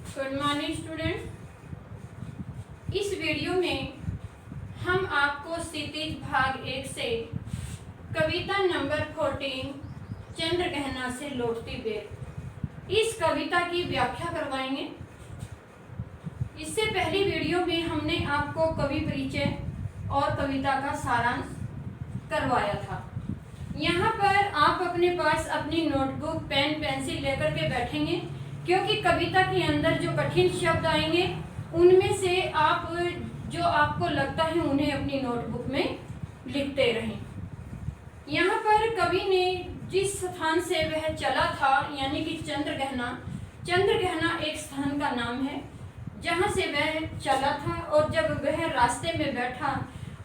Good morning student. इस video में हम आपको क्षितिज भाग 1 से कविता नंबर 14 चंद्रगहना से लौटती बेल इस कविता की व्याख्या करवाएंगे। इससे पहली वीडियो में हमने आपको कवि परिचय और कविता का सारांश करवाया था। यहाँ पर आप अपने पास अपनी नोटबुक पेन पेंसिल लेकर के बैठेंगे, क्योंकि कविता के अंदर जो कठिन शब्द आएंगे उनमें से आप जो आपको लगता है उन्हें अपनी नोटबुक में लिखते रहें। यहाँ पर कवि ने जिस स्थान से वह चला था यानी कि चंद्रगहना एक स्थान का नाम है जहाँ से वह चला था, और जब वह रास्ते में बैठा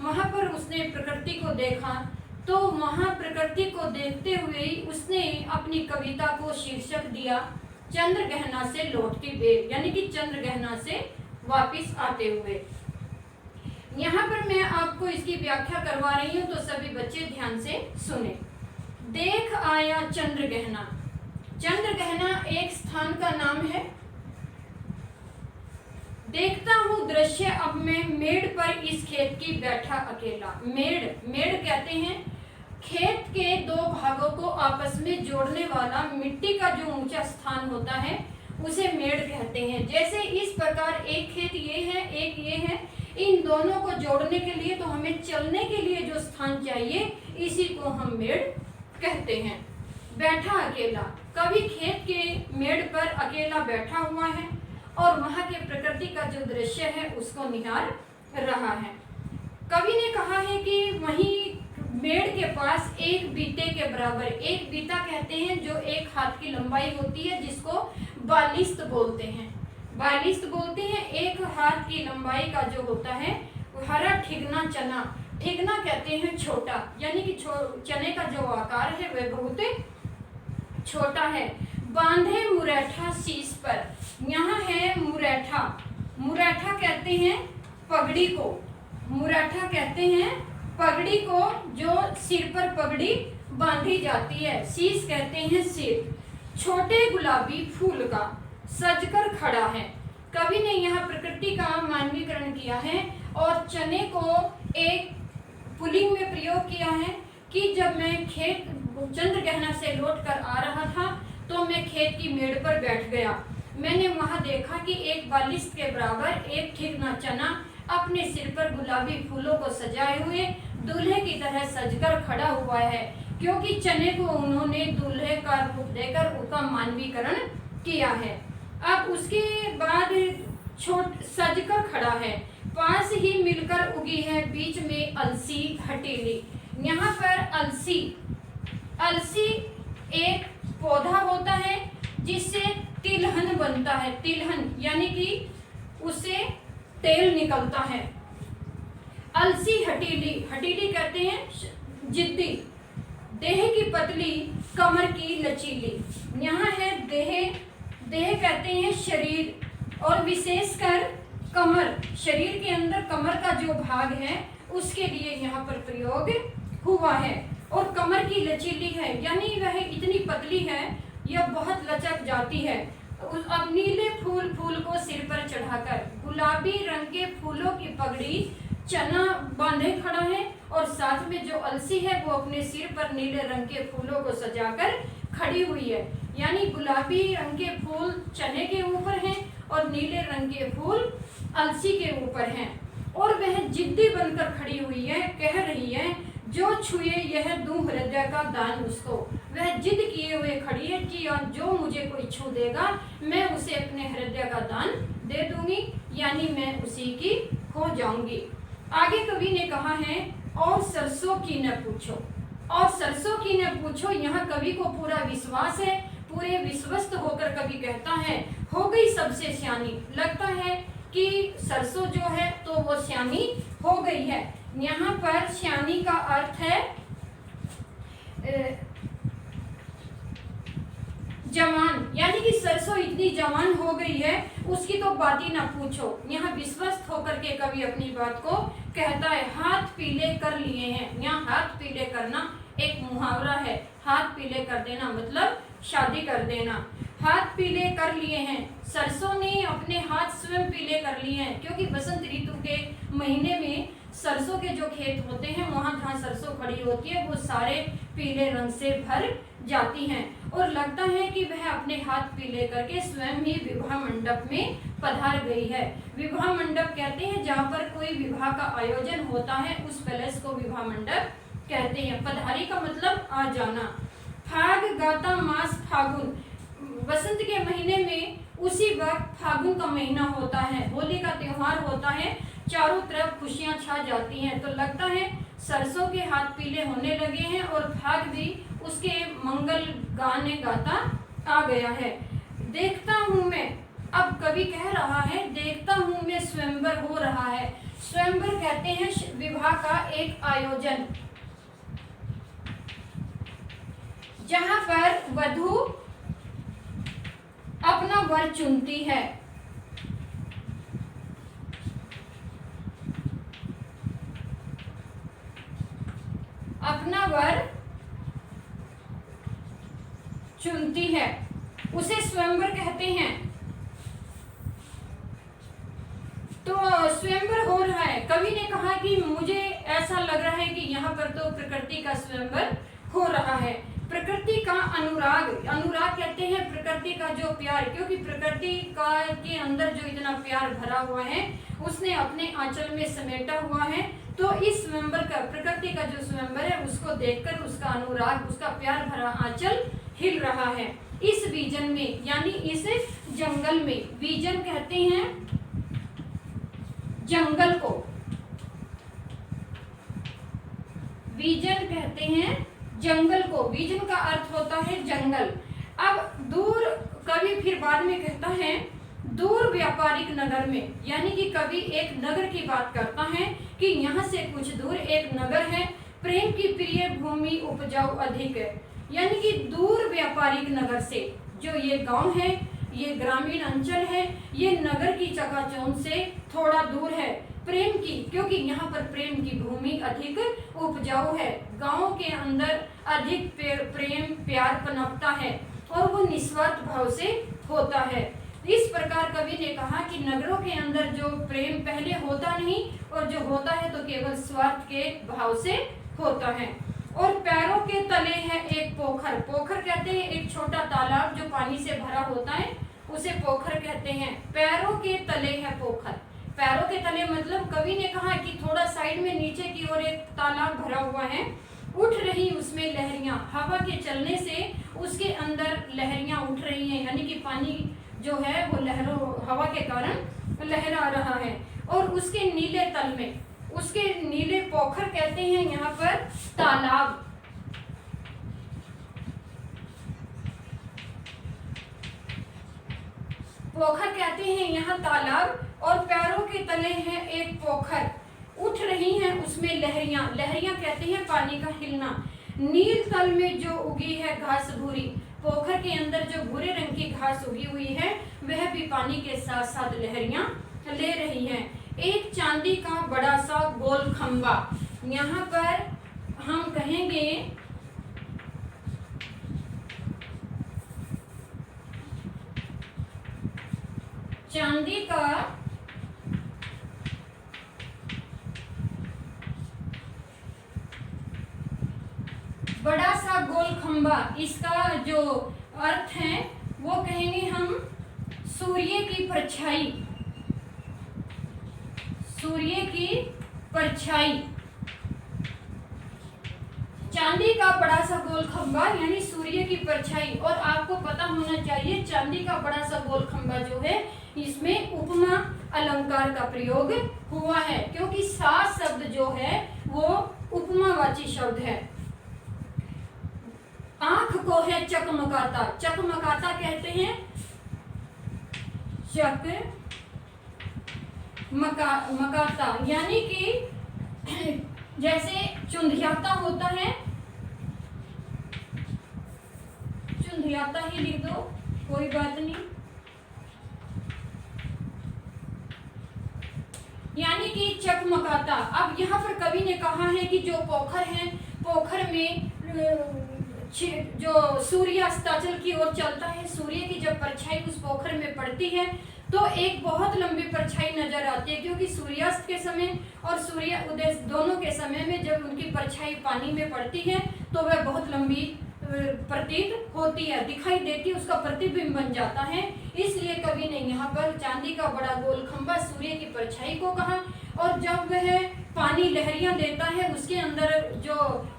वहाँ पर उसने प्रकृति को देखा, तो वहाँ प्रकृति को देखते हुए उसने अपनी कविता को शीर्षक दिया चंद्रगहना से लौटती बेल, यानी कि चंद्रगहना से वापिस आते हुए। यहाँ पर मैं आपको इसकी व्याख्या करवा रही हूँ, तो सभी बच्चे ध्यान से सुने। देख आया चंद्रगहना। चंद्रगहना एक स्थान का नाम है। देखता हूँ दृश्य अब मैं मेड़ पर इस खेत की बैठा अकेला। मेड़ कहते हैं खेत के दो भागों को आपस में जोड़ने वाला मिट्टी का जो ऊंचा स्थान होता है उसे मेड़ कहते हैं। जैसे इस प्रकार एक खेत ये है, एक ये है, इन दोनों को जोड़ने के लिए तो हमें चलने के लिए जो स्थान चाहिए इसी को हम मेड़ कहते हैं। बैठा अकेला, कवि खेत के मेड़ पर अकेला बैठा हुआ है और वहां के प्रकृति का जो दृश्य है उसको निहार रहा है। कवि ने कहा है कि वहीं मेड़ के पास एक बीते के बराबर, एक बीता कहते हैं जो एक हाथ की लंबाई होती है, जिसको बालिस्त बोलते हैं। बालिस्त बोलते हैं एक हाथ की लंबाई का जो होता है हरा ठिगना चना। ठिगना कहते हैं छोटा, यानी कि चने का जो आकार है वह बहुत छोटा है। बांधे मुरैठा शीश पर, यहाँ है मुरैठा। मुरैठा कहते हैं पगड़ी को, मुरैठा कहते हैं पगड़ी को जो सिर पर पगड़ी बांधी जाती है। शीश कहते हैं सिर। छोटे गुलाबी फूल का सजकर खड़ा है। कवि ने यहाँ प्रकृति का मानवीकरण किया है और चने को एक पुल्लिंग में प्रयोग किया है कि जब मैं खेत चंद्रगहना से लौट कर आ रहा था तो मैं खेत की मेड़ पर बैठ गया। मैंने वहां देखा कि एक बालिस्त के बराबर एक ठिगना चना अपने सिर पर गुलाबी फूलों को सजाए हुए दूल्हे की तरह सजकर खड़ा हुआ है, क्योंकि चने को उन्होंने दूल्हे का रूप देकर उसका मानवीकरण किया है। अब उसके बाद सजकर खड़ा है, पास ही मिलकर उगी है बीच में अलसी हटीली। यहाँ पर अलसी एक पौधा होता है जिससे तिलहन बनता है। तिलहन यानी कि उससे तेल निकलता है। अलसी हटीली, हटीली कहते हैं जिद्दी। देह की पतली कमर की लचीली। यहाँ है देह, देह कहते हैं शरीर, और विशेषकर कमर, शरीर के अंदर कमर का जो भाग है उसके लिए यहाँ पर प्रयोग हुआ है। और कमर की लचीली है, यानी वह इतनी पतली है यह बहुत लचक जाती है। अब नीले फूल को सिर पर चढ़ाकर गुलाबी रंग के फूलों की पगड़ी चना बांधे खड़ा है, और साथ में जो अलसी है वो अपने सिर पर नीले रंग के फूलों को सजाकर खड़ी हुई है। यानी गुलाबी रंग के फूल चने के ऊपर हैं और नीले रंग के फूल अलसी के ऊपर हैं, और वह जिद्दी बनकर खड़ी हुई है। कह रही है जो छुए यह दूं हृदय का दान उसको। वह जिद किए हुए खड़ी है कि जो मुझे कोई छू देगा मैं उसे अपने हृदय का दान दे दूंगी, यानी मैं उसी की हो जाऊंगी। आगे कवि ने कहा है और सरसों की न पूछो, और सरसों की न पूछो। यहाँ कवि को पूरा विश्वास है, पूरे विश्वस्त होकर कवि कहता है हो गई सबसे सियानी। लगता है कि सरसों जो है तो वो सियानी हो गई है। यहाँ पर सियानी का अर्थ है जवान, यानी कि सरसों इतनी जवान हो गई है उसकी तो बात ही ना पूछो। यहाँ विश्वस्त होकर के कवि अपनी बात को कहता है। हाथ पीले कर लिए हैं, यहाँ हाथ पीले करना एक मुहावरा है। हाथ पीले कर देना मतलब शादी कर देना। हाथ पीले कर लिए हैं। सरसों ने अपने हाथ स्वयं पीले कर लिए हैं, क्योंकि बसंत ऋतु के महीने में सरसों के जो खेत होते हैं वहां जहाँ सरसों खड़ी होती है वो सारे पीले रंग से भर जाती हैं, और लगता है कि वह अपने हाथ पीले करके स्वयं ही विवाह मंडप में पधार गई है। विवाह मंडप कहते हैं जहाँ पर कोई विवाह का आयोजन होता है, उस पैलेस को विवाह मंडप कहते हैं। पधारी का मतलब आ जाना। फाग गाता मास फागुन, बसंत के महीने में उसी वक्त फागुन का महीना होता है, होली का त्योहार होता है, चारों तरफ खुशियां छा जाती हैं। तो लगता है सरसों के हाथ पीले होने लगे हैं और फाग भी उसके मंगल गाने गाता आ गया है। देखता हूँ मैं, अब कवि कह रहा है देखता हूँ मैं स्वयंवर हो रहा है। स्वयंवर कहते हैं विवाह का एक आयोजन, जहां पर वधू अपना वर चुनती है। अपना वर चुनती है, उसे स्वयंवर कहते हैं। तो स्वयंवर हो रहा है। कवि ने कहा कि मुझे ऐसा लग रहा है कि यहाँ पर तो प्रकृति का स्वयंवर हो रहा है। प्रकृति का अनुराग, अनुराग कहते हैं प्रकृति का जो प्यार, क्योंकि प्रकृति का के अंदर जो इतना प्यार भरा हुआ है उसने अपने आंचल में समेटा हुआ है। तो इस स्वयंवर का, प्रकृति का जो स्वयंवर है उसको देखकर उसका अनुराग, उसका प्यार भरा आंचल हिल रहा है। इस बीजन में, यानी इस जंगल में, बीजन कहते हैं जंगल को, बीजन कहते हैं जंगल को। बीजन का अर्थ होता है जंगल। अब दूर, कवि फिर बाद में कहता है दूर व्यापारिक नगर में, यानी कि कवि एक नगर की बात करता है कि यहाँ से कुछ दूर एक नगर है, प्रेम की प्रिय भूमि उपजाऊ अधिक है। यानी कि दूर व्यापारिक नगर से, जो ये गांव है, ये ग्रामीण अंचल है, ये नगर की चकाचौंध से थोड़ा दूर है। प्रेम की, क्योंकि यहाँ पर प्रेम की भूमि अधिक उपजाऊ है, गांव के अंदर अधिक प्रेम प्यार पनपता है और वो निस्वार्थ भाव से होता है। इस प्रकार कवि ने कहा कि नगरों के अंदर जो प्रेम पहले होता नहीं, और जो होता है तो केवल स्वार्थ के भाव से होता है। और पैरों के तले है एक पोखर। पोखर कहते हैं एक छोटा तालाब जो पानी से भरा होता है, उसे पोखर कहते हैं। पैरों के तले है पोखर। पैरों के तले मतलब कवि ने कहा कि थोड़ा साइड में नीचे की ओर एक तालाब भरा हुआ है, उठ रही उसमें लहरियां, हवा के चलने से उसके अंदर लहरियां उठ रही हैं, यानी कि पानी जो है वो लहरों, हवा के कारण लहरा रहा है। और उसके नीले तल में, उसके नीले पोखर कहते हैं यहाँ पर तालाब। पोखर कहते हैं यहाँ तालाब, और पैरों के तले है एक पोखर, उठ रही हैं उसमें लहरियां। लहरियां कहते हैं पानी का हिलना। नील तल में जो उगी है घास भूरी, पोखर के अंदर जो भूरे रंग की घास उगी हुई है वह भी पानी के साथ साथ लहरियां ले रही हैं। एक चांदी का बड़ा सा गोल खंबा, यहाँ पर हम कहेंगे चांदी का बड़ा सा गोल खंबा, इसका जो अर्थ है वो कहेंगे हम सूर्य की परछाई। सूर्य की परछाई, चांदी का बड़ा सा गोल खंबा यानी सूर्य की परछाई। और आपको पता होना चाहिए चांदी का बड़ा सा गोल खंबा जो है इसमें उपमा अलंकार का प्रयोग हुआ है, क्योंकि सात शब्द जो है वो उपमावाची शब्द है। आंख को है चकमकाता, चकमकाता कहते हैं मकाता, यानी कि जैसे चुंधियाता होता है, चुंधियाता ही लिख दो कोई बात नहीं, यानी कि चकमकाता। अब यहाँ पर कवि ने कहा है कि जो पोखर है, पोखर में जो सूर्य अस्ताचल की ओर चलता है, सूर्य की जब पोखर में पड़ती है तो एक बहुत लंबी परछाई नजर आती है, क्योंकि सूर्यास्त के समय और सूर्य उदय दोनों के समय में जब उनकी परछाई पानी में पड़ती है तो वह बहुत लंबी प्रतीत होती है, दिखाई देती है, उसका प्रतिबिंब बन जाता है। इसलिए कवि ने यहाँ पर चांदी का बड़ा गोल खंभा सूर्य की परछाई को कहा। और जब वह पानी लहरियां देता है उसके अंदर जो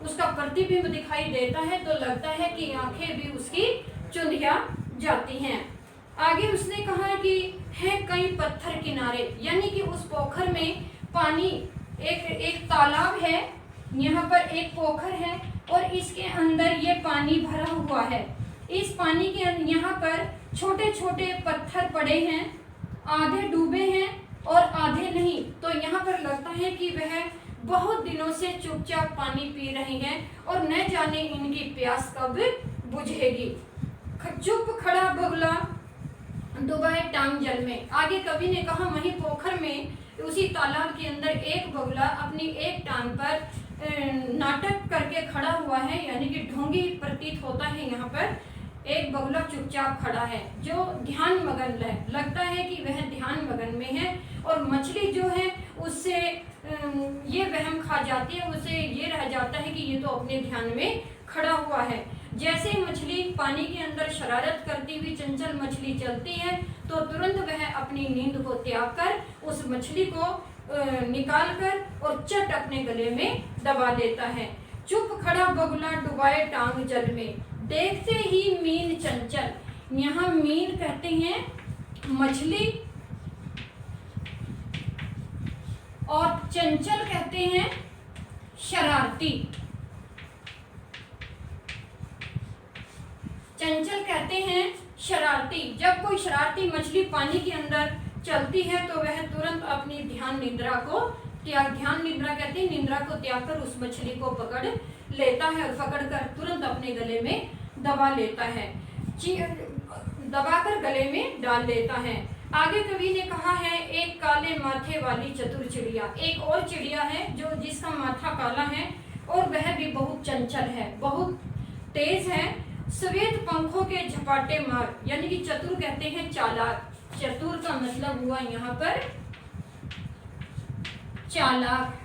उसका प्रतिबिंब दिखाई देता है तो लगता है कि आंखें भी उसकी चुंधिया जाती हैं। आगे उसने कहा कि है कई पत्थर किनारे, यानी कि उस पोखर में पानी एक तालाब है, यहाँ पर एक पोखर है और इसके अंदर ये पानी भरा हुआ है। इस पानी के यहाँ पर छोटे छोटे पत्थर पड़े हैं, आधे डूबे हैं और आधे नहीं। तो यहाँ पर लगता है कि वह बहुत दिनों से चुपचाप पानी पी रहे हैं और न जाने इनकी प्यास कब बुझेगी। चुप खड़ा बगुला डुबाए टांग जल में। आगे कवि ने कहा वहीं पोखर में उसी तालाब के अंदर एक बगुला अपनी एक टांग पर नाटक करके खड़ा हुआ है, यानी कि ढोंगी प्रतीत होता है। यहाँ पर एक बगुला चुपचाप खड़ा है जो ध्यान मगन है, लगता है कि वह ध्यान मगन में है। और मछली जो है उससे ये वहम खा जाती है, उसे ये रह जाता है कि ये तो अपने ध्यान में खड़ा हुआ है। जैसे ही मछली पानी के अंदर शरारत करती हुई चंचल मछली चलती है तो तुरंत वह अपनी नींद को त्याग कर उस मछली को निकाल कर और चट अपने गले में दबा लेता है। चुप खड़ा बगुला डुबाए टांग जल में, देखते ही मीन चंचल। यहाँ मीन कहते हैं मछली और चंचल कहते हैं शरारती। चंचल कहते हैं शरारती। जब कोई शरारती मछली पानी के अंदर चलती है तो वह तुरंत अपनी ध्यान निद्रा कहते हैं निद्रा को त्याग कर उस मछली को पकड़ लेता है और पकड़कर तुरंत अपने गले में दबा लेता है, दबाकर गले में डाल लेता है। आगे कवि ने कहा है एक काले माथे वाली चतुर चिड़िया। एक और चिड़िया है जो जिसका माथा काला है और वह भी बहुत चंचल है, बहुत तेज है। श्वेत पंखों के झपाटे मार, यानी कि चतुर कहते हैं चालाक। चतुर का मतलब हुआ यहाँ पर चालाक।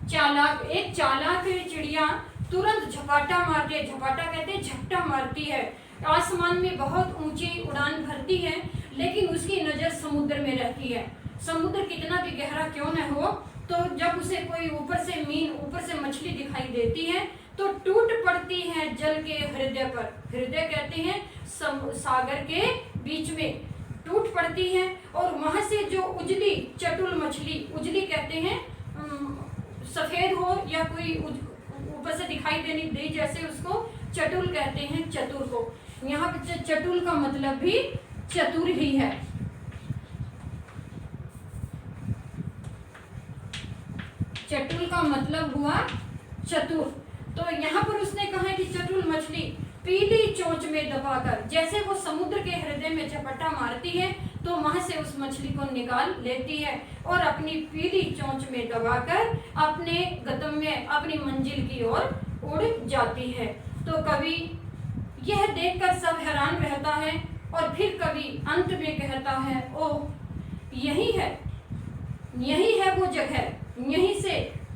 चालाक, एक चालाक चिड़िया तुरंत झपाटा मारती है। झपाटा कहते हैं झपटा मारती है। आसमान में बहुत ऊंची उड़ान भरती है लेकिन उसकी नजर समुद्र में रहती है। समुद्र कितना भी गहरा क्यों न हो तो जब उसे कोई ऊपर से ऊपर से मछली दिखाई देती है तो टूट पड़ती है जल के हृदय पर। हृदय कहते हैं सागर के बीच में टूट पड़ती है और वहां से जो उजली चटुल मछली, उजली कहते हैं सफेद हो या कोई ऊपर से दिखाई दे जैसे उसको चटुल कहते हैं चतुर को। यहाँ पे चटुल का मतलब भी चतुर ही है। चटुल का मतलब हुआ चतुर। तो यहाँ पर उसने कहा कि चटुल मछली पीली चोंच में दबाकर, जैसे वो समुद्र के हृदय में झपट्टा मारती है तो वहां से उस मछली को निकाल लेती है और अपनी पीली चोंच में दबाकर अपने गंतव्य अपनी मंजिल की ओर उड़ जाती है। तो कवि यह देखकर सब हैरान रहता है और फिर कवि अंत में कहता है ओह यही है वो जगह, यहीं से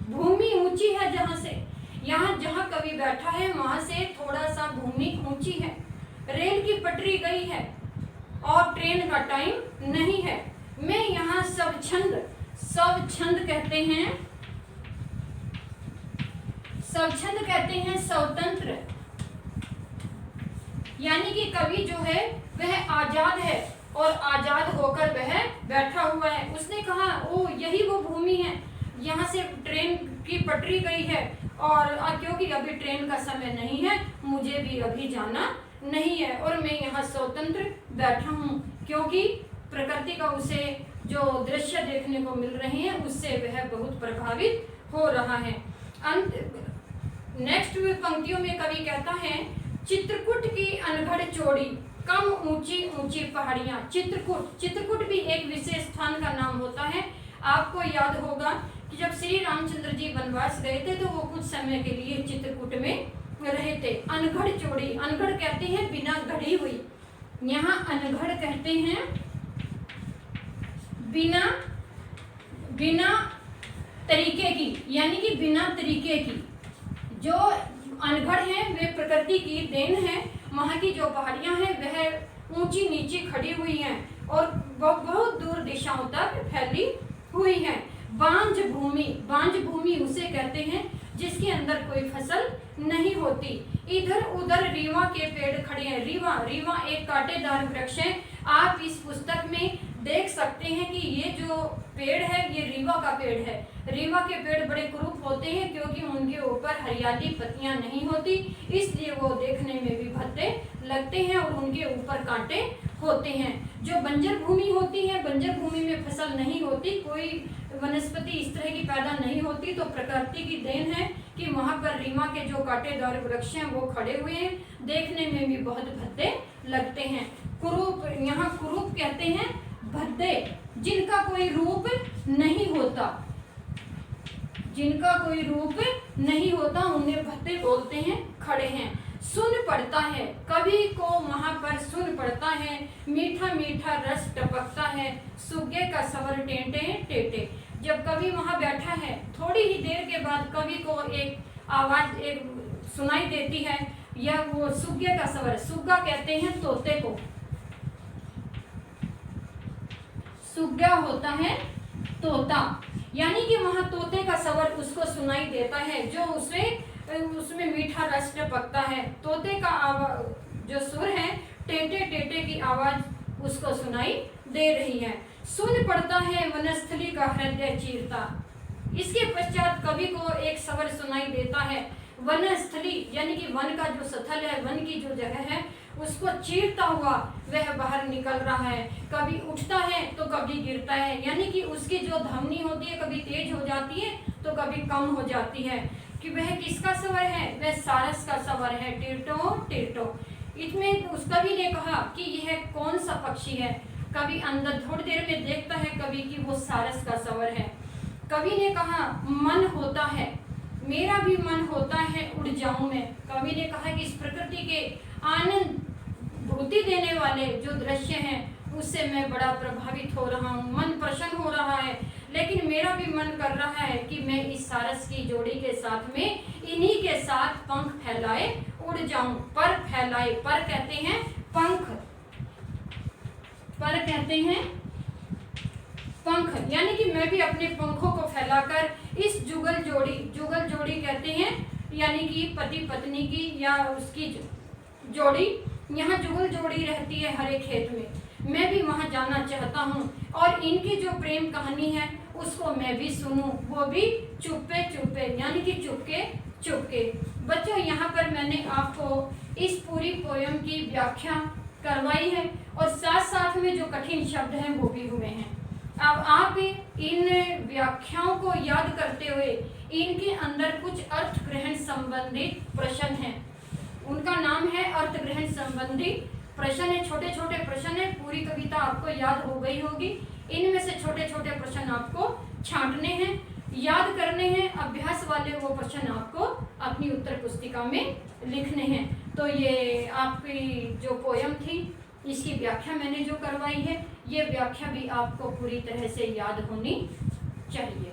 भूमि ऊंची है, जहाँ कवि बैठा है वहां से थोड़ा सा भूमि ऊंची है। रेल की पटरी गई है और ट्रेन का टाइम नहीं है। मैं यहाँ सब छंद कहते हैं स्वतंत्र, यानी कि कवि जो है वह आजाद है और आजाद होकर वह बैठा हुआ है। उसने कहा ओ यही वो भूमि है, यहाँ से ट्रेन की पटरी गई है और क्योंकि अभी ट्रेन का समय नहीं है मुझे भी अभी जाना नहीं है और मैं यहाँ स्वतंत्र बैठा हूँ, क्योंकि प्रकृति का उसे जो दृश्य देखने को मिल रहे हैं उससे वह बहुत प्रभावित हो रहा है। नेक्स्ट पंक्तियों में कवि कहता है चित्रकूट की अनघड़ चोड़ी, कम ऊंची ऊंची पहाड़ियां। चित्रकूट भी एक विशेष स्थान का नाम होता है। आपको याद होगा कि जब श्री रामचंद्र जी वनवास गए थे तो वो कुछ समय के लिए चित्रकूट में रहे थे। अनघड़ चोड़ी, अनघड़ कहते हैं बिना गढ़ी हुई, यहाँ अनघड़ कहते हैं बिना बिना तरीके की, यानी कि बिना तरीके की। जो अनघड़ हैं वे प्रकृति की देन है। वहाँ की जो पहाड़ियाँ हैं वह ऊंची नीची खड़ी हुई हैं और बहुत दूर दिशाओं तक फैली हुई हैं। बांझ भूमि उसे कहते हैं जिसके अंदर कोई फसल नहीं होती। इधर उधर रीवा के पेड़ खड़े हैं। रीवा एक कांटेदार वृक्ष है। आप इस पुस्तक में देख सकते हैं कि ये जो पेड़ है ये रीवा का पेड़ है। रीवा के पेड़ बड़े कुरूप होते हैं क्योंकि उनके ऊपर हरियाली पत्तियां नहीं होती, इसलिए वो देखने में भी भद्दे लगते हैं और उनके ऊपर कांटे होते हैं। जो बंजर भूमि होती है, बंजर भूमि में फसल नहीं होती, कोई वनस्पति इस तरह की पैदा नहीं होती, तो प्रकृति की देन है कि वहाँ पर रीवा के जो कांटेदार वृक्ष हैं वो खड़े हुए हैं, देखने में भी बहुत भद्दे लगते हैं। कुरूप, यहाँ कुरूप कहते हैं भद्दे जिनका कोई रूप नहीं होता, जिनका कोई रूप नहीं होता उन्हें भद्दे बोलते हैं, खड़े हैं। सुन पड़ता है, कवि को वहाँ पर सुन पड़ता है, मीठा मीठा रस टपकता है, सुगे का सवर टेंटे टेटे। जब कवि वहाँ बैठा है, थोड़ी ही देर के बाद कवि को एक आवाज सुनाई देती है, या वो सुगे का सवर, सुग्गा कहते हैं तोते को, सुग्गा होता है तोता, यानी कि वहाँ तोते का सवर उसको सुनाई देता है, जो उसमें मीठा रस टपकता है। तोते का जो सुर है, टेटे टेटे की आवाज उसको सुनाई दे रही है। सुन पड़ता है वनस्थली का हृदय चीरता। इसके पश्चात कवि को एक सवर सुनाई देता है। वनस्थली यानी कि वन का जो स्थल है, वन की जो जगह है, उसको चीरता हुआ वह बाहर निकल रहा है। कभी उठता है तो कभी गिरता है, यानी कि उसकी जो धमनी होती है कभी तेज हो जाती है तो कभी कम हो जाती है। कि वह किसका सवर है? वह सारस का सवर है, टिरटो टिरटो। इसमें उस कवि ने कहा कि यह कौन सा पक्षी है। कभी अंदर थोड़ी देर में देखता है कवि कि वो सारस का सवर है। कवि ने कहा मन होता है, मेरा भी मन होता है उड़ जाऊं मैं। कवि ने कहा कि इस प्रकृति के आनंद भूति देने वाले जो दृश्य हैं उससे मैं बड़ा प्रभावित हो रहा हूँ, मन प्रसन्न हो रहा है, लेकिन मेरा भी मन कर रहा है कि मैं इस सारस की जोड़ी के साथ में इन्हीं के साथ पंख फैलाए उड़ जाऊं। पर फैलाए, पर कहते हैं पंख, पर कहते हैं पंख, यानी कि मैं भी अपने पंखों को फैलाकर इस जुगल जोड़ी कहते हैं, यानी कि पति पत्नी की या उसकी जोड़ी, यहाँ जुगल जोड़ी रहती है हर एक खेत में, मैं भी वहाँ जाना चाहता हूँ और इनकी जो प्रेम कहानी है उसको मैं भी सुनूं, वो भी चुप्पे चुप्पे, यानी कि चुपके चुपके। बच्चों, यहाँ पर मैंने आपको इस पूरी पोयम की व्याख्या करवाई है और साथ साथ में जो कठिन शब्द हैं वो भी हुए हैं। अब आप इन व्याख्याओं को याद करते हुए इनके अंदर कुछ अर्थ ग्रहण संबंधित प्रश्न हैं, उनका नाम है अर्थ ग्रहण संबंधी प्रश्न है। छोटे छोटे प्रश्न है, पूरी कविता आपको याद हो गई होगी। इनमें से छोटे छोटे प्रश्न आपको छांटने हैं, याद करने हैं, अभ्यास वाले वो प्रश्न आपको अपनी उत्तर पुस्तिका में लिखने हैं। तो ये आपकी जो पोयम थी इसकी व्याख्या मैंने जो करवाई है, ये व्याख्या भी आपको पूरी तरह से याद होनी चाहिए।